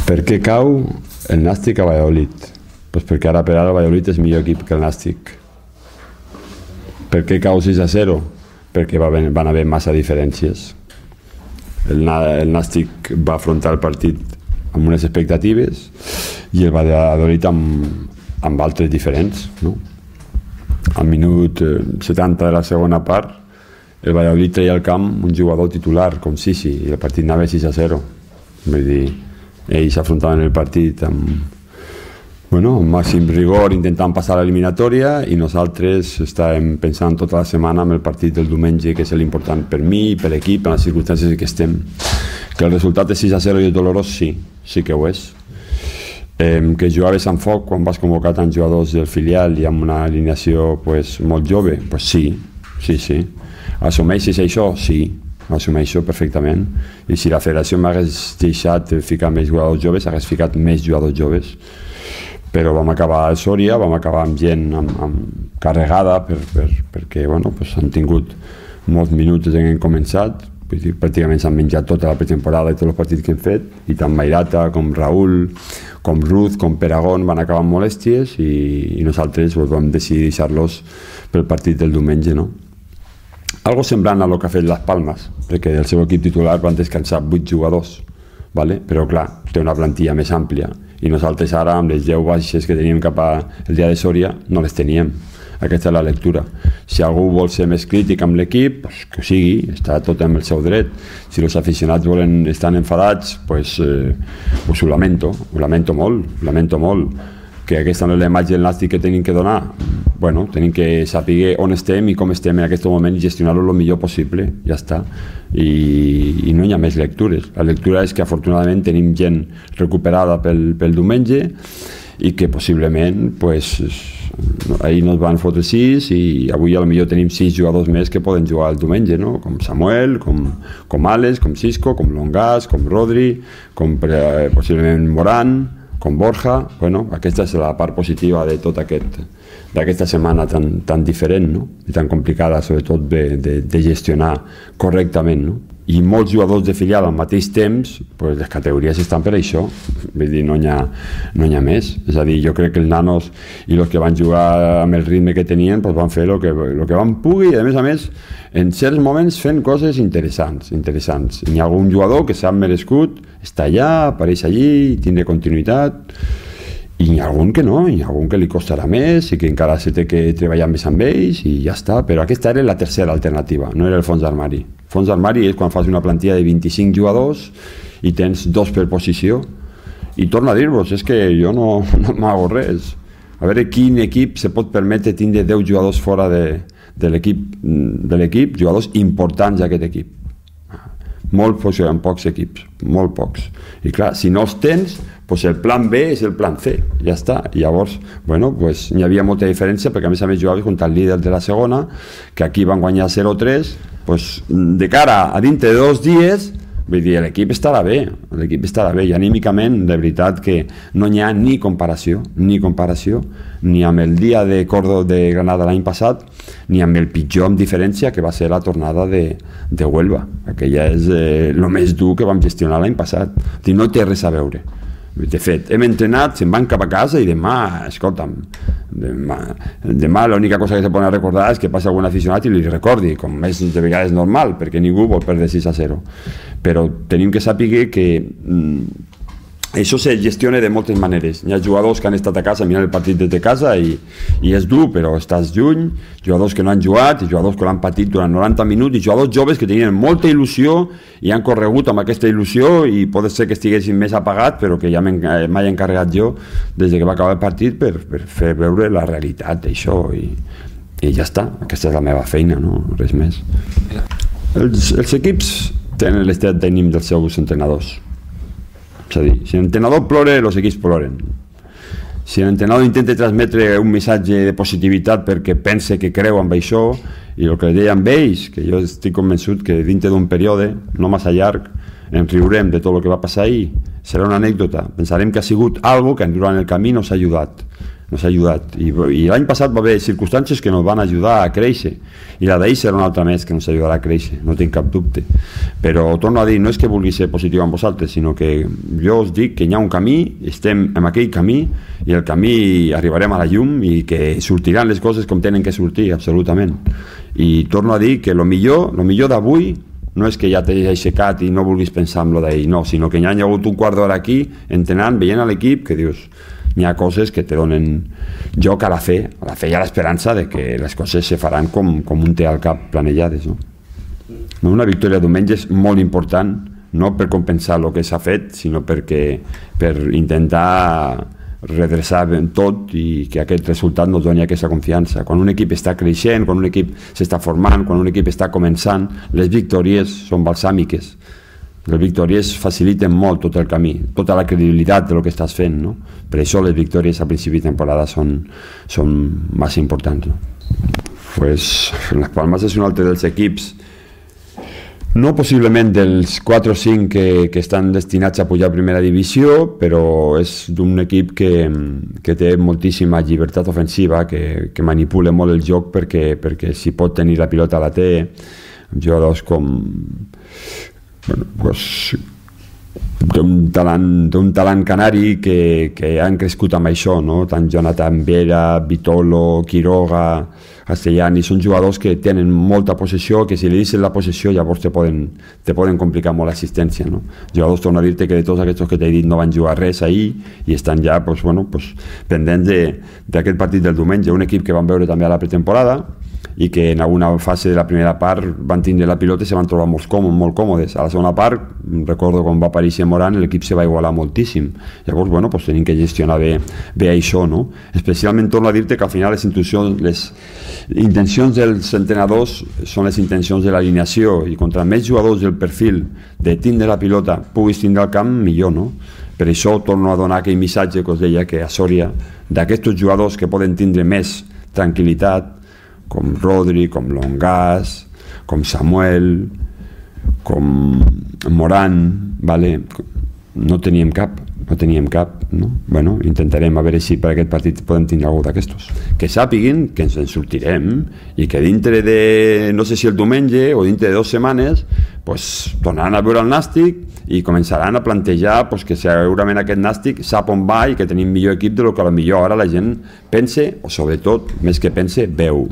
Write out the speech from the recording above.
Per què cau el Nàstic a Valladolid? Pues perquè ara per ara el Valladolid és millor equip que el Nàstic. Per què cau 6-0? Perquè van haver massa diferències. El Nàstic va afrontar el partit amb unes expectatives i el Valladolid amb altres diferents, no? Al minut 70 de la segona part el Valladolid treia al camp un jugador titular com Sisi i el partit anava 6-0. Vull dir, ells afrontaven el partit amb màxim rigor, intentant passar l'eliminatòria, i nosaltres estàvem pensant tota la setmana en el partit del diumenge, que és l'important per mi, per l'equip, en les circumstàncies en què estem. Que el resultat de 6-0 i és dolorós, sí que ho és. Que jugaves amb foc quan vas convocar tants jugadors del filial i amb una alineació molt jove, sí. Assumeixes això? Sí, assumeixo perfectament. I si la federació m'hagués deixat ficar més jugadors joves, hagués ficat més jugadors joves. Però vam acabar a Sòria, vam acabar amb gent carregada perquè han tingut molts minuts des que hem començat. Pràcticament s'han menjat tota la pretemporada i tots els partits que hem fet, i tant Mairata com Raúl, com Ruth, com Peragón van acabar amb molèsties i nosaltres vam decidir deixar-los pel partit del diumenge, no? Algo semblant a el que ha fet Las Palmas, perquè del seu equip titular van descansar 8 jugadors, però clar, té una plantilla més àmplia i nosaltres ara amb les 10 baixes que teníem cap al dia de Sòria no les teníem. Aquesta és la lectura. Si algú vol ser més crític amb l'equip, que ho sigui, està tot en el seu dret. Si els aficionats estan enfadats, ho lamento molt, que aquesta no és la imatge del Nàstic que tenim que donar. Tenim que saber on estem i com estem en aquest moment i gestionar-ho el millor possible, ja està. I no hi ha més lectures. La lectura és que afortunadament tenim gent recuperada pel diumenge i que possiblement ahir nos van fotre 6 i avui potser tenim 6 jugadors més que poden jugar el diumenge, no? Com Samuel, com Alex, com Cisco, com Longas, com Rodri, com possiblement Morán, com Borja. Aquesta és la part positiva de tota d'aquesta setmana tan diferent, no? I tan complicada, sobretot de gestionar correctament, no? I molts jugadors de filial al mateix temps, les categories estan per això, vull dir, no hi ha més. És a dir, jo crec que els nanos i els que van jugar amb el ritme que tenien van fer el que van poder, i a més, en certs moments fent coses interessants. Hi ha algun jugador que s'ha merescut, està allà, apareix allí, tindre continuïtat, i hi ha algun que no, hi ha algun que li costarà més i que encara se té que treballar més amb ells i ja està, però aquesta era la tercera alternativa, no era el fons d'armari. El fons d'armari és quan fas una plantilla de 25 jugadors i tens 2 per posició, i torno a dir-vos, és que jo no m'hago res. A veure quin equip se pot permetre tindre 10 jugadors fora de l'equip, jugadors importants d'aquest equip. Molt pocs, en pocs equips, molt pocs. I clar, si no els tens, el plan B és el plan C, ja està. I llavors, hi havia molta diferència, perquè a més jugaves contra el líder de la segona, que aquí van guanyar 0-3, de cara a dintre de 2 dies, vull dir, l'equip estarà bé, i anímicament, de veritat que no hi ha ni comparació, ni amb el dia de Córdoba de Granada l'any passat, ni amb el pitjor amb diferència que va ser la tornada de Huelva. Aquella és el més dur que vam gestionar l'any passat. No té res a veure. De fet, hem entrenat, se'n van cap a casa i demà, escolta'm, demà l'única cosa que se pot recordar és que passa algun aficionat i li recordi, com és de vegades normal, perquè ningú vol perdre 6-0. Però tenim que saber que això se gestiona de moltes maneres. Hi ha jugadors que han estat a casa mirant el partit des de casa i és dur, però estàs lluny, jugadors que no han jugat, jugadors que l'han patit durant 90 minuts, i jugadors joves que tenien molta il·lusió i han corregut amb aquesta il·lusió, i pot ser que estiguessin més apagats, però que ja m'he encarregat jo des que va acabar el partit per fer veure la realitat d'això, i ja està. Aquesta és la meva feina, no? Res més. Els equips tenen l'estat d'ànim dels seus entrenadors. És a dir, si l'entrenador plora, els equips ploren. Si l'entrenador intenta transmetre un missatge de positivitat perquè pensa que creu en això, i el que deia amb ells, que jo estic convençut que dintre d'un període, no massa llarg, ens riurem de tot el que va passar ahir, serà una anècdota, pensarem que ha sigut algo que durant el camí nos ha ajudat. Nos ha ajudat. I l'any passat va haver circumstàncies que ens van ajudar a créixer. I la d'ahir serà una altra més que ens ajudarà a créixer, no tinc cap dubte. Però torno a dir, no és que vulgui ser positiu amb vosaltres, sinó que jo us dic que hi ha un camí, estem en aquell camí, i el camí arribarem a la llum i que sortiran les coses com tenen que sortir, absolutament. I torno a dir que el millor d'avui no és que ja t'hagi aixecat i no vulguis pensar en lo d'ahir, no, sinó que hi ha hagut un quart d'hora aquí, entrenant, veient a l'equip, que dius, n'hi ha coses que te donen joc a la fe i a l'esperança de que les coses se faran com un té al cap planejades. No? Una victòria diumenge és molt important, no per compensar el que s'ha fet, sinó per intentar redreçar tot i que aquest resultat nos doni aquesta confiança. Quan un equip està creixent, quan un equip s'està formant, quan un equip està començant, les victòries són balsàmiques. Les victòries faciliten molt tot el camí, tota la credibilitat del que estàs fent, no? Per això les victòries a principi de temporada són massa importants. No? Pues, Las Palmas és un altre dels equips, no possiblement dels 4 o 5 que estan destinats a pujar a primera divisió, però és d'un equip que té moltíssima llibertat ofensiva, que manipula molt el joc perquè si pot tenir la pilota la té. Jugadors com d'un talent canari que han crescut amb això, no? Tant Jonathan Vera, Vitolo, Quiroga, Castellani, són jugadors que tenen molta possessió, que si li deixes la possessió llavors te poden complicar molt l'assistència, no? Jugadors, torno a dir-te que de tots aquests que t'he dit no van jugar res ahir i estan ja pendents d'aquest partit del diumenge, un equip que van veure també a la pretemporada i que en alguna fase de la primera part van tindre la pilota i se van trobar molt còmodes. A la segona part, recordo quan va aparèixer Moran, l'equip se va igualar moltíssim. Llavors, tenim que gestionar bé això, no? Especialment torno a dir-te que al final les intencions dels entrenadors són les intencions de l'alineació i contra més jugadors del perfil de tindre la pilota puguis tindre al camp, millor, no? Per això torno a donar aquell missatge que us deia que a Sòria, d'aquests jugadors que poden tindre més tranquil·litat, com Rodri, com Longas, com Samuel, com Moran, no teníem cap, no? Bueno, intentarem a veure si per aquest partit podem tindre algú d'aquestos. Que sàpiguen que ens en sortirem i que dintre de, no sé si el diumenge o dintre de 2 setmanes, tornaran a veure el Nàstic i començaran a plantejar que segurament aquest Nàstic sap on va i que tenim millor equip del que potser ara la gent pense, o sobretot, més que pense, veu.